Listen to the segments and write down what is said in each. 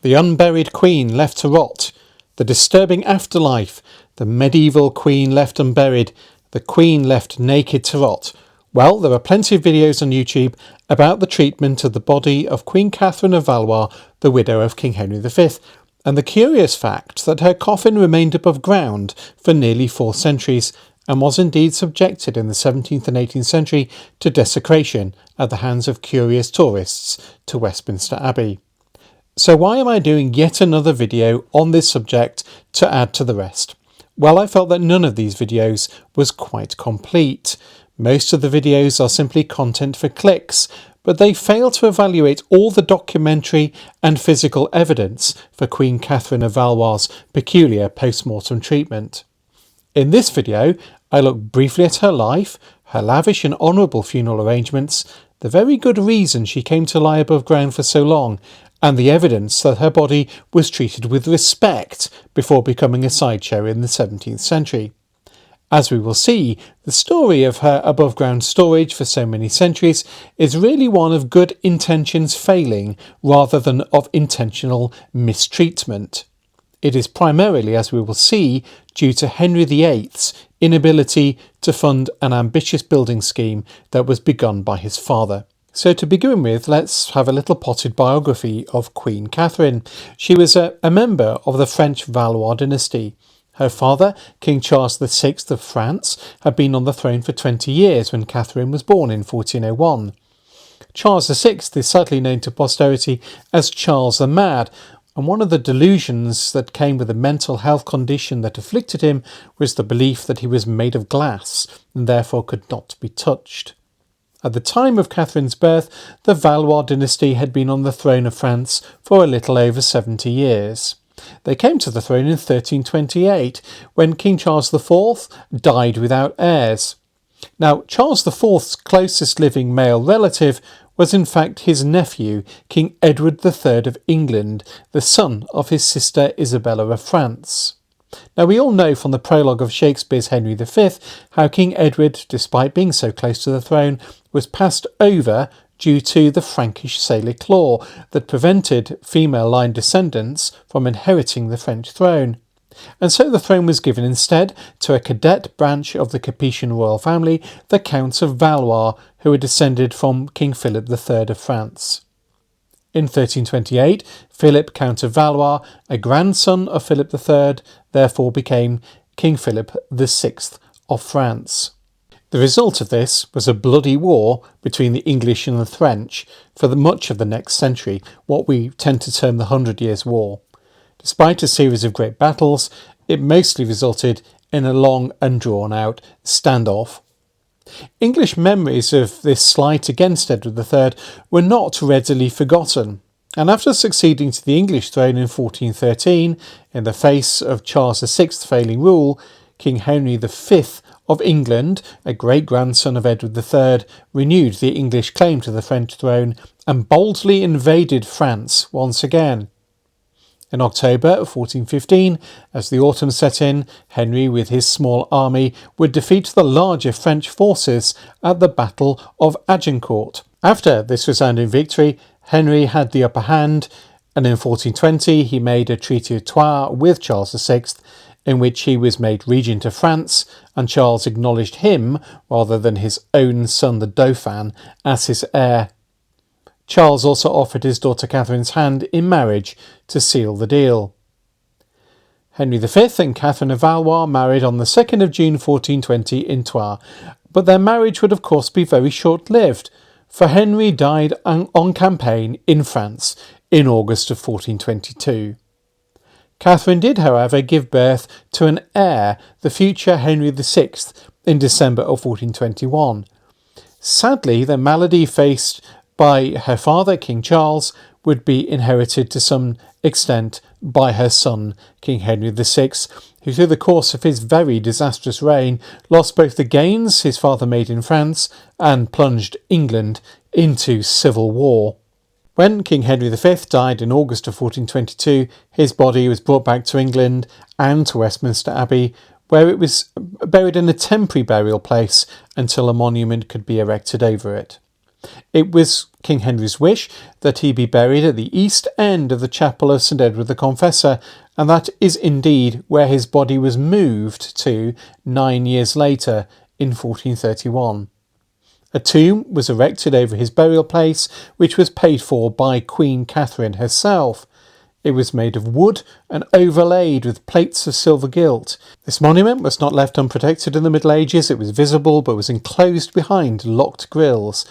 The unburied queen left to rot, the disturbing afterlife, the medieval queen left unburied, the queen left naked to rot. Well, there are plenty of videos on YouTube about the treatment of the body of Queen Katherine of Valois, the widow of King Henry V, and the curious fact that her coffin remained above ground for nearly 4 centuries and was indeed subjected in the 17th and 18th century to desecration at the hands of curious tourists to Westminster Abbey. So why am I doing yet another video on this subject to add to the rest? Well, I felt that none of these videos was quite complete. Most of the videos are simply content for clicks, but they fail to evaluate all the documentary and physical evidence for Queen Katherine of Valois' peculiar post-mortem treatment. In this video, I look briefly at her life, her lavish and honourable funeral arrangements, the very good reason she came to lie above ground for so long, and the evidence that her body was treated with respect before becoming a sideshow in the 17th century. As we will see, the story of her above-ground storage for so many centuries is really one of good intentions failing rather than of intentional mistreatment. It is primarily, as we will see, due to Henry VIII's inability to fund an ambitious building scheme that was begun by his father. So to begin with, let's have a little potted biography of Queen Katherine. She was a member of the French Valois dynasty. Her father, King Charles VI of France, had been on the throne for 20 years when Catherine was born in 1401. Charles VI is sadly known to posterity as Charles the Mad, and one of the delusions that came with a mental health condition that afflicted him was the belief that he was made of glass and therefore could not be touched. At the time of Catherine's birth, the Valois dynasty had been on the throne of France for a little over 70 years. They came to the throne in 1328, when King Charles IV died without heirs. Now, Charles IV's closest living male relative was in fact his nephew, King Edward III of England, the son of his sister Isabella of France. Now, we all know from the prologue of Shakespeare's Henry V how King Edward, despite being so close to the throne, was passed over due to the Frankish Salic law that prevented female line descendants from inheriting the French throne. And so the throne was given instead to a cadet branch of the Capetian royal family, the Counts of Valois, who were descended from King Philip III of France. In 1328, Philip, Count of Valois, a grandson of Philip III, therefore became King Philip VI of France. The result of this was a bloody war between the English and the French for much of the next century, what we tend to term the 100 Years' War. Despite a series of great battles, it mostly resulted in a long and drawn-out standoff. English memories of this slight against Edward III were not readily forgotten, and after succeeding to the English throne in 1413, in the face of Charles VI's failing rule, King Henry V of England, a great-grandson of Edward III, renewed the English claim to the French throne and boldly invaded France once again. In October of 1415, as the autumn set in, Henry with his small army would defeat the larger French forces at the Battle of Agincourt. After this resounding victory, Henry had the upper hand, and in 1420 he made a Treaty of Troyes with Charles VI, in which he was made regent of France, and Charles acknowledged him, rather than his own son the Dauphin, as his heir. Charles also offered his daughter Catherine's hand in marriage to seal the deal. Henry V and Catherine of Valois married on the 2nd of June 1420 in Troyes, but their marriage would of course be very short-lived, for Henry died on campaign in France in August of 1422. Catherine did, however, give birth to an heir, the future Henry VI, in December of 1421. Sadly, the malady faced by her father, King Charles, would be inherited to some extent by her son, King Henry VI, who through the course of his very disastrous reign lost both the gains his father made in France and plunged England into civil war. When King Henry V died in August of 1422, his body was brought back to England and to Westminster Abbey, where it was buried in a temporary burial place until a monument could be erected over it. It was King Henry's wish that he be buried at the east end of the chapel of St Edward the Confessor, and that is indeed where his body was moved to 9 years later in 1431. A tomb was erected over his burial place, which was paid for by Queen Katherine herself. It was made of wood and overlaid with plates of silver gilt. This monument was not left unprotected in the Middle Ages. It was visible but was enclosed behind locked grilles.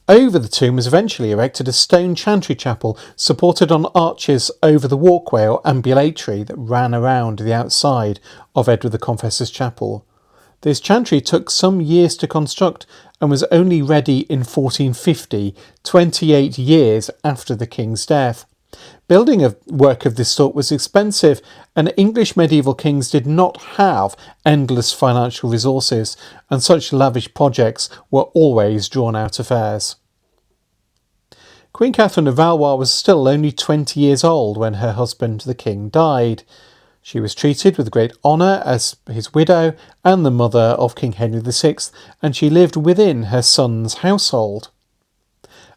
Over the tomb was eventually erected a stone chantry chapel supported on arches over the walkway or ambulatory that ran around the outside of Edward the Confessor's chapel. This chantry took some years to construct and was only ready in 1450, 28 years after the king's death. Building a work of this sort was expensive, and English medieval kings did not have endless financial resources, and such lavish projects were always drawn-out affairs. Queen Katherine of Valois was still only 20 years old when her husband, the king, died. She was treated with great honour as his widow and the mother of King Henry VI, and she lived within her son's household.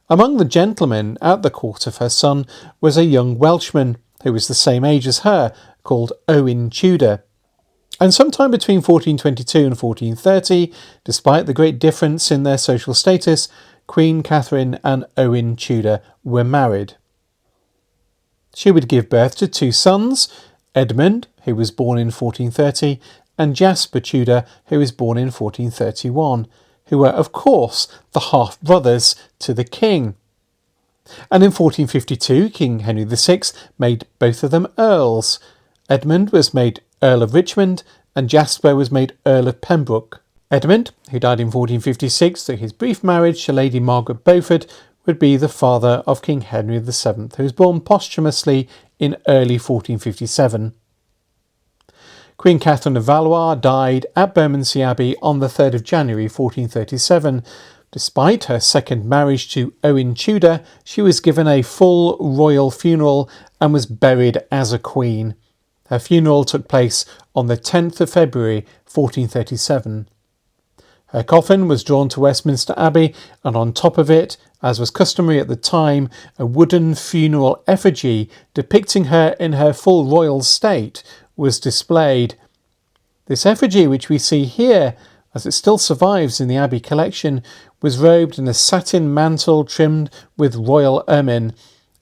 Among the gentlemen at the court of her son was a young Welshman who was the same age as her, called Owen Tudor. And sometime between 1422 and 1430, despite the great difference in their social status, Queen Katherine and Owen Tudor were married. She would give birth to 2 sons, Edmund, who was born in 1430, and Jasper Tudor, who was born in 1431. Who were, of course, the half-brothers to the king. And in 1452, King Henry VI made both of them earls. Edmund was made Earl of Richmond, and Jasper was made Earl of Pembroke. Edmund, who died in 1456 through his brief marriage to Lady Margaret Beaufort, would be the father of King Henry VII, who was born posthumously in early 1457. Queen Katherine of Valois died at Bermondsey Abbey on the 3rd of January 1437. Despite her second marriage to Owen Tudor, she was given a full royal funeral and was buried as a queen. Her funeral took place on the 10th of February 1437. Her coffin was drawn to Westminster Abbey, and on top of it, as was customary at the time, a wooden funeral effigy depicting her in her full royal state was displayed. This effigy, which we see here, as it still survives in the Abbey collection, was robed in a satin mantle trimmed with royal ermine.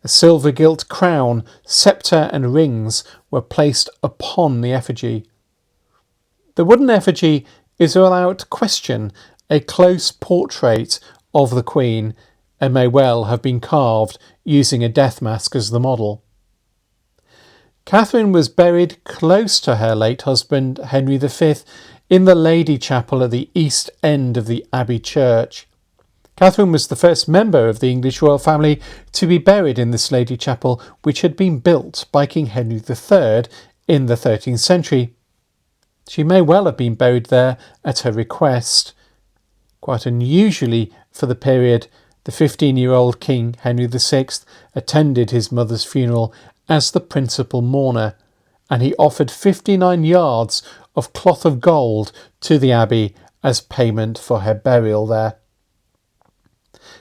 A silver gilt crown, sceptre and rings were placed upon the effigy. The wooden effigy is without question a close portrait of the Queen and may well have been carved using a death mask as the model. Catherine was buried close to her late husband, Henry V, in the Lady Chapel at the east end of the Abbey Church. Catherine was the first member of the English royal family to be buried in this Lady Chapel, which had been built by King Henry III in the 13th century. She may well have been buried there at her request. Quite unusually for the period, the 15-year-old King Henry VI attended his mother's funeral as the principal mourner, and he offered 59 yards of cloth of gold to the abbey as payment for her burial there.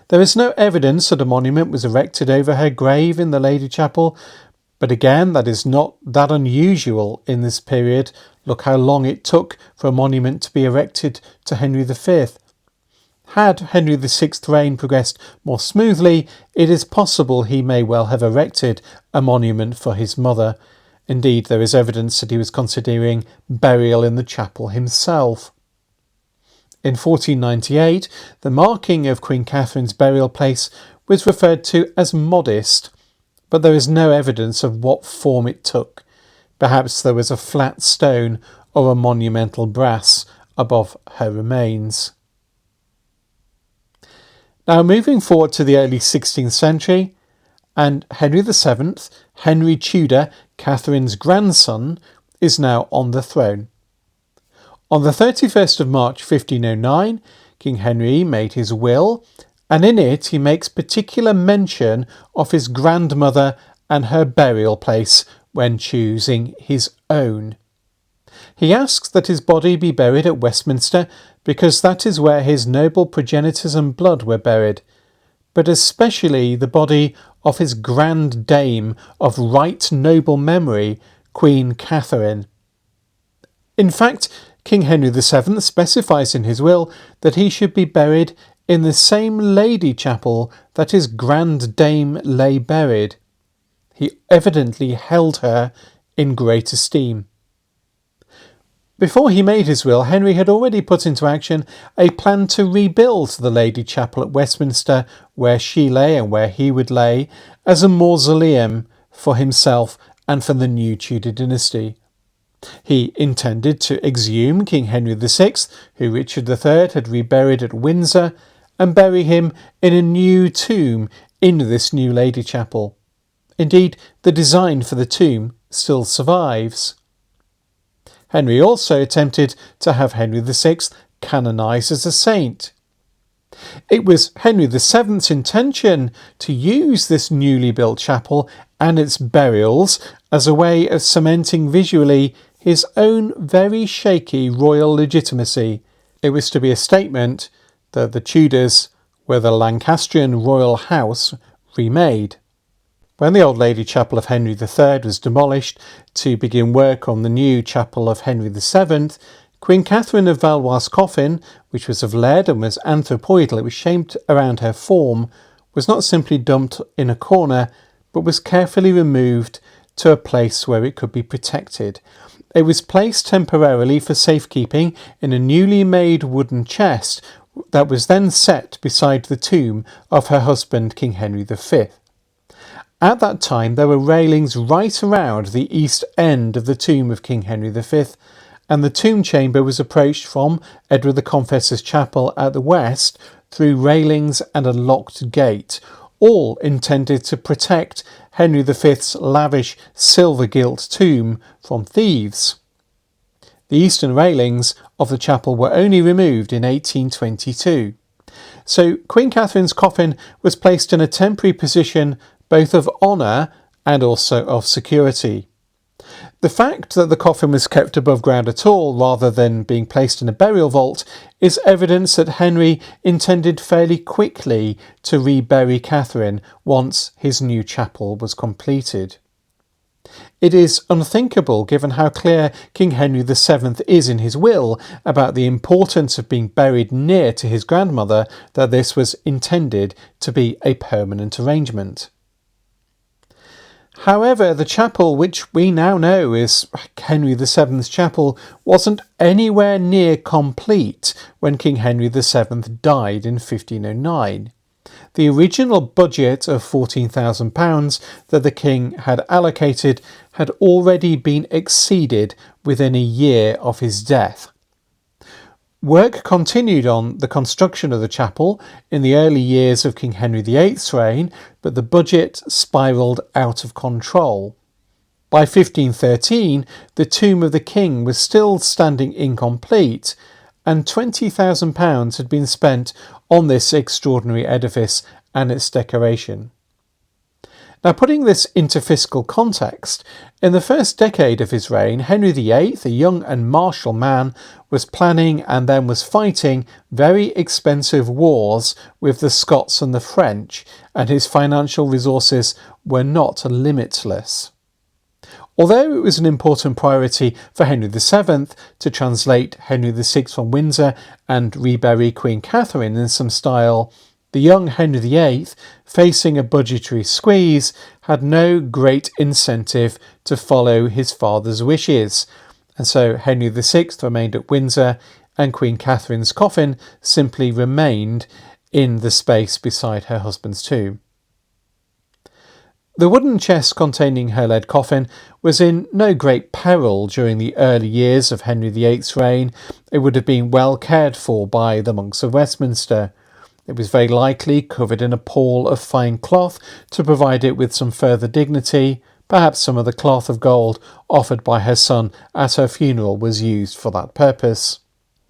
There is no evidence that a monument was erected over her grave in the Lady Chapel, but again, that is not that unusual in this period. Look how long it took for a monument to be erected to Henry V. Had Henry VI's reign progressed more smoothly, it is possible he may well have erected a monument for his mother. Indeed, there is evidence that he was considering burial in the chapel himself. In 1498, the marking of Queen Catherine's burial place was referred to as modest, but there is no evidence of what form it took. Perhaps there was a flat stone or a monumental brass above her remains. Now moving forward to the early 16th century, and Henry VII, Henry Tudor, Catherine's grandson, is now on the throne. On the 31st of March 1509, King Henry made his will, and in it he makes particular mention of his grandmother and her burial place when choosing his own. He asks that his body be buried at Westminster because that is where his noble progenitors and blood were buried. but especially the body of his grand dame of right noble memory, Queen Katherine. In fact, King Henry VII specifies in his will that he should be buried in the same lady chapel that his grand dame lay buried. He evidently held her in great esteem. Before he made his will, Henry had already put into action a plan to rebuild the Lady Chapel at Westminster, where she lay and where he would lay, as a mausoleum for himself and for the new Tudor dynasty. He intended to exhume King Henry VI, who Richard III had reburied at Windsor, and bury him in a new tomb in this new Lady Chapel. Indeed, the design for the tomb still survives. Henry also attempted to have Henry VI canonised as a saint. It was Henry VII's intention to use this newly built chapel and its burials as a way of cementing visually his own very shaky royal legitimacy. It was to be a statement that the Tudors were the Lancastrian royal house remade. When the old Lady Chapel of Henry III was demolished to begin work on the new chapel of Henry VII, Queen Katherine of Valois' coffin, which was of lead and was anthropoidal, it was shaped around her form, was not simply dumped in a corner, but was carefully removed to a place where it could be protected. It was placed temporarily for safekeeping in a newly made wooden chest that was then set beside the tomb of her husband, King Henry V. At that time, there were railings right around the east end of the tomb of King Henry V, and the tomb chamber was approached from Edward the Confessor's chapel at the west through railings and a locked gate, all intended to protect Henry V's lavish silver-gilt tomb from thieves. The eastern railings of the chapel were only removed in 1822. So Queen Catherine's coffin was placed in a temporary position both of honour and also of security. The fact that the coffin was kept above ground at all rather than being placed in a burial vault is evidence that Henry intended fairly quickly to rebury Catherine once his new chapel was completed. It is unthinkable, given how clear King Henry VII is in his will about the importance of being buried near to his grandmother, that this was intended to be a permanent arrangement. However, the chapel, which we now know is Henry VII's chapel, wasn't anywhere near complete when King Henry VII died in 1509. The original budget of £14,000 that the king had allocated had already been exceeded within a year of his death. Work continued on the construction of the chapel in the early years of King Henry VIII's reign, but the budget spiralled out of control. By 1513, the tomb of the king was still standing incomplete, and £20,000 had been spent on this extraordinary edifice and its decoration. Now, putting this into fiscal context, in the first decade of his reign, Henry VIII, a young and martial man, was planning and then was fighting very expensive wars with the Scots and the French, and his financial resources were not limitless. Although it was an important priority for Henry VII to translate Henry VI from Windsor and rebury Queen Katherine in some style, the young Henry VIII, facing a budgetary squeeze, had no great incentive to follow his father's wishes, and so Henry VI remained at Windsor and Queen Catherine's coffin simply remained in the space beside her husband's tomb. The wooden chest containing her lead coffin was in no great peril during the early years of Henry VIII's reign. It would have been well cared for by the monks of Westminster. It was very likely covered in a pall of fine cloth to provide it with some further dignity. Perhaps some of the cloth of gold offered by her son at her funeral was used for that purpose.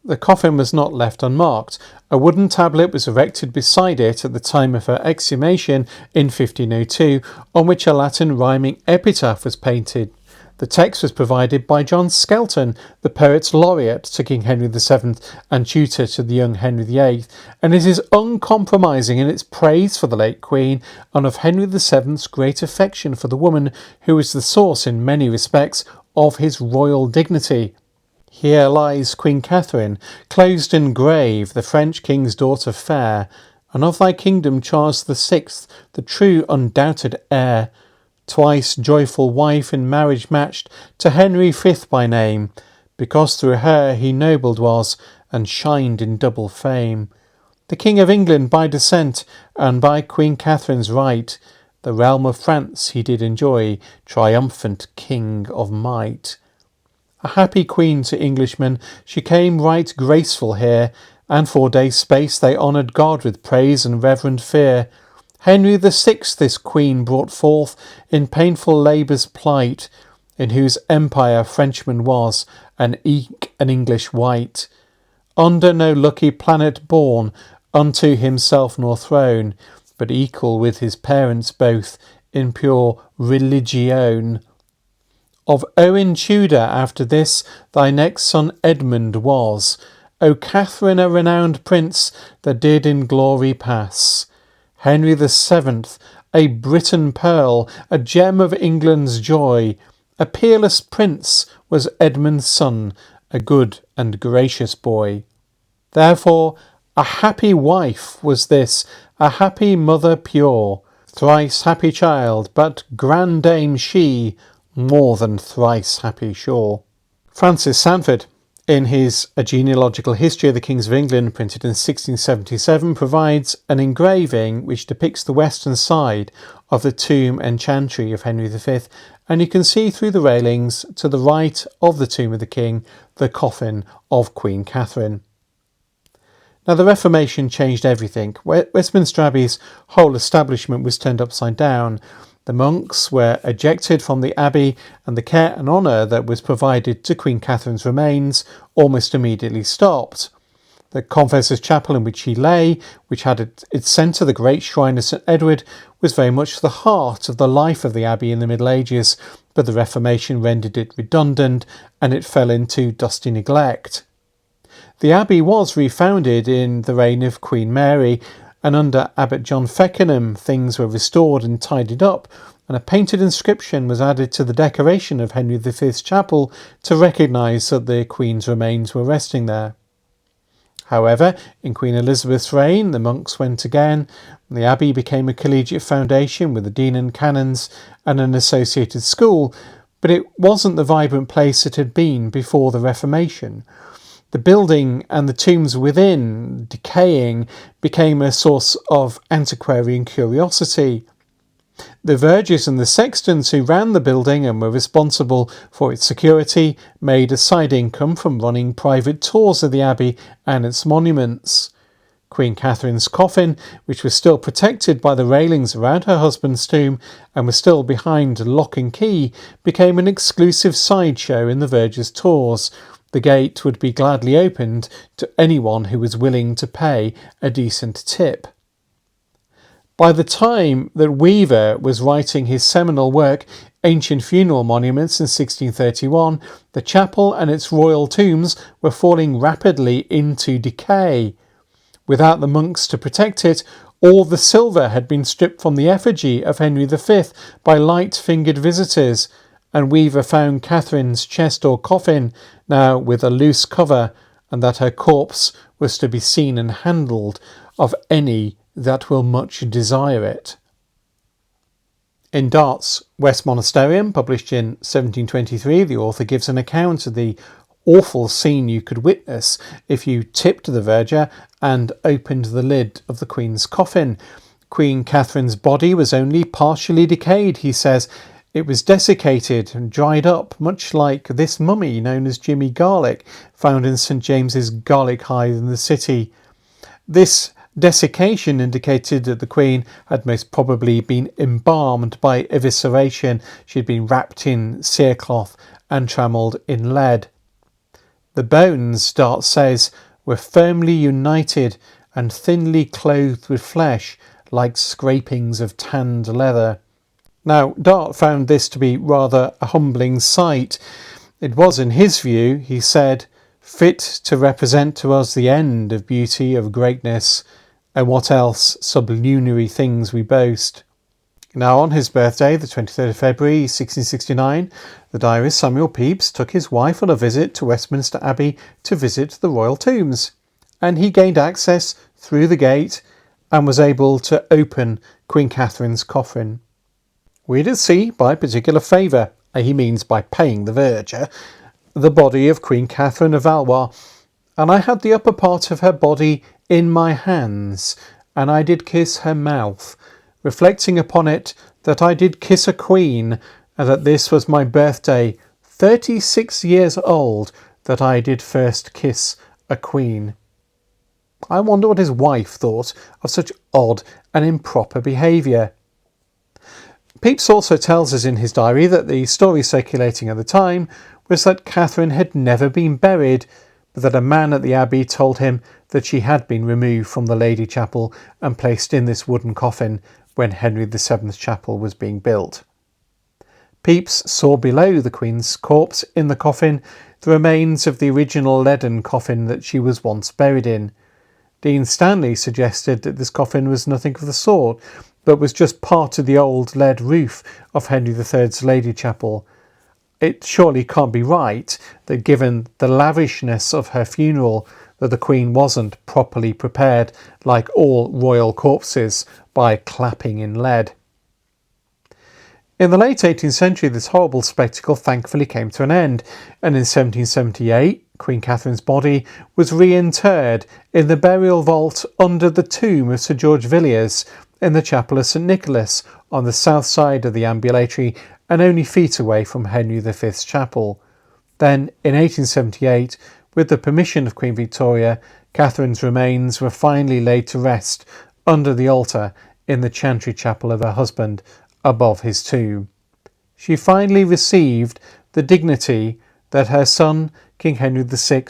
The coffin was not left unmarked. A wooden tablet was erected beside it at the time of her exhumation in 1502, on which a Latin rhyming epitaph was painted. The text was provided by John Skelton, the poet laureate to King Henry VII and tutor to the young Henry VIII, and it is uncompromising in its praise for the late Queen and of Henry VII's great affection for the woman who was the source in many respects of his royal dignity. Here lies Queen Katherine, closed in grave, the French king's daughter fair, and of thy kingdom Charles VI, the true undoubted heir, twice joyful wife in marriage matched to Henry V by name, because through her he nobled was, and shined in double fame. The King of England by descent, and by Queen Katherine's right, the realm of France he did enjoy, triumphant king of might. A happy queen to Englishmen, she came right graceful here, and for days' space they honoured God with praise and reverend fear. Henry VI this queen brought forth in painful labour's plight, in whose empire Frenchman was, and eke an English wight. Under no lucky planet born, unto himself nor throne, but equal with his parents both, in pure religion. Of Owen Tudor after this thy next son Edmund was, O Catherine a renowned prince that did in glory pass. Henry VII, a Briton pearl, a gem of England's joy, a peerless prince was Edmund's son, a good and gracious boy. Therefore a happy wife was this, a happy mother pure, thrice happy child, but grand dame she, more than thrice happy sure. Francis Sandford, in his A Genealogical History of the Kings of England, printed in 1677, provides an engraving which depicts the western side of the tomb and chantry of Henry V, and you can see through the railings to the right of the tomb of the king the coffin of Queen Katherine. Now the Reformation changed everything. Westminster Abbey's whole establishment was turned upside down. The monks were ejected from the abbey, and the care and honour that was provided to Queen Katherine's remains almost immediately stopped. The Confessor's Chapel in which she lay, which had at its centre the great shrine of St Edward, was very much the heart of the life of the abbey in the Middle Ages, but the Reformation rendered it redundant, and it fell into dusty neglect. The abbey was refounded in the reign of Queen Mary, and under Abbot John Feckenham things were restored and tidied up, and a painted inscription was added to the decoration of Henry V's chapel to recognise that the Queen's remains were resting there. However, in Queen Elizabeth's reign, the monks went again, and the abbey became a collegiate foundation with a dean and canons and an associated school, but it wasn't the vibrant place it had been before the Reformation. The building and the tombs within, decaying, became a source of antiquarian curiosity. The vergers and the sextons who ran the building and were responsible for its security made a side income from running private tours of the abbey and its monuments. Queen Katherine's coffin, which was still protected by the railings around her husband's tomb and was still behind lock and key, became an exclusive sideshow in the vergers' tours. The gate would be gladly opened to anyone who was willing to pay a decent tip. By the time that Weaver was writing his seminal work, Ancient Funeral Monuments, in 1631, the chapel and its royal tombs were falling rapidly into decay. Without the monks to protect it, all the silver had been stripped from the effigy of Henry V by light-fingered visitors, and Weaver found Katherine's chest or coffin, now with a loose cover, and that her corpse was to be seen and handled of any that will much desire it. In Dart's West Monasterium, published in 1723, the author gives an account of the awful scene you could witness if you tipped the verger and opened the lid of the Queen's coffin. Queen Katherine's body was only partially decayed, he says. It was desiccated and dried up, much like this mummy known as Jimmy Garlic, found in St James's Garlic Hythe in the city. This desiccation indicated that the Queen had most probably been embalmed by evisceration. She had been wrapped in cerecloth and trammelled in lead. The bones, Dart says, were firmly united and thinly clothed with flesh, like scrapings of tanned leather. Now, Dart found this to be rather a humbling sight. It was, in his view, he said, fit to represent to us the end of beauty, of greatness, and what else sublunary things we boast. Now, on his birthday, the 23rd of February 1669, the diarist Samuel Pepys took his wife on a visit to Westminster Abbey to visit the royal tombs, and he gained access through the gate and was able to open Queen Catherine's coffin. We did see, by particular favour, he means by paying the verger, the body of Queen Katherine of Valois, and I had the upper part of her body in my hands, and I did kiss her mouth, reflecting upon it that I did kiss a queen, and that this was my birthday, 36 years old, that I did first kiss a queen. I wonder what his wife thought of such odd and improper behaviour. Pepys also tells us in his diary that the story circulating at the time was that Catherine had never been buried, but that a man at the Abbey told him that she had been removed from the Lady Chapel and placed in this wooden coffin when Henry VII's chapel was being built. Pepys saw below the Queen's corpse in the coffin the remains of the original leaden coffin that she was once buried in. Dean Stanley suggested that this coffin was nothing of the sort, but was just part of the old lead roof of Henry III's Lady Chapel. It surely can't be right that, given the lavishness of her funeral, that the Queen wasn't properly prepared, like all royal corpses, by clapping in lead. In the late 18th century, this horrible spectacle thankfully came to an end, and in 1778, Queen Catherine's body was reinterred in the burial vault under the tomb of Sir George Villiers in the chapel of St Nicholas on the south side of the ambulatory and only feet away from Henry V's chapel. Then, in 1878, with the permission of Queen Victoria, Catherine's remains were finally laid to rest under the altar in the chantry chapel of her husband above his tomb. She finally received the dignity that her son, King Henry VI,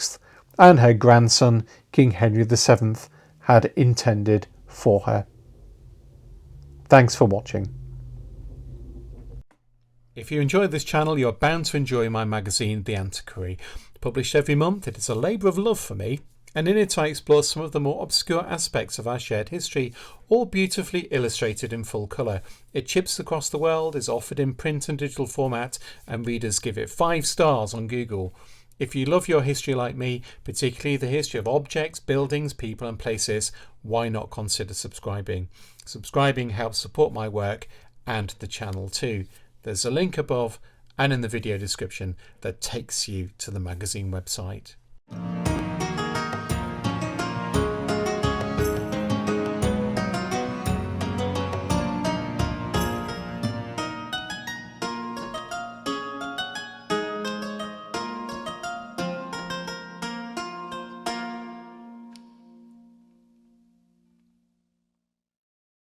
and her grandson, King Henry VII, had intended for her. Thanks for watching. If you enjoy this channel, you're bound to enjoy my magazine, The Antiquary. Published every month, it is a labour of love for me, and in it I explore some of the more obscure aspects of our shared history, all beautifully illustrated in full colour. It ships across the world, is offered in print and digital format, and readers give it 5 stars on Google. If you love your history like me, particularly the history of objects, buildings, people and places, why not consider subscribing? Subscribing helps support my work and the channel too. There's a link above and in the video description that takes you to the magazine website.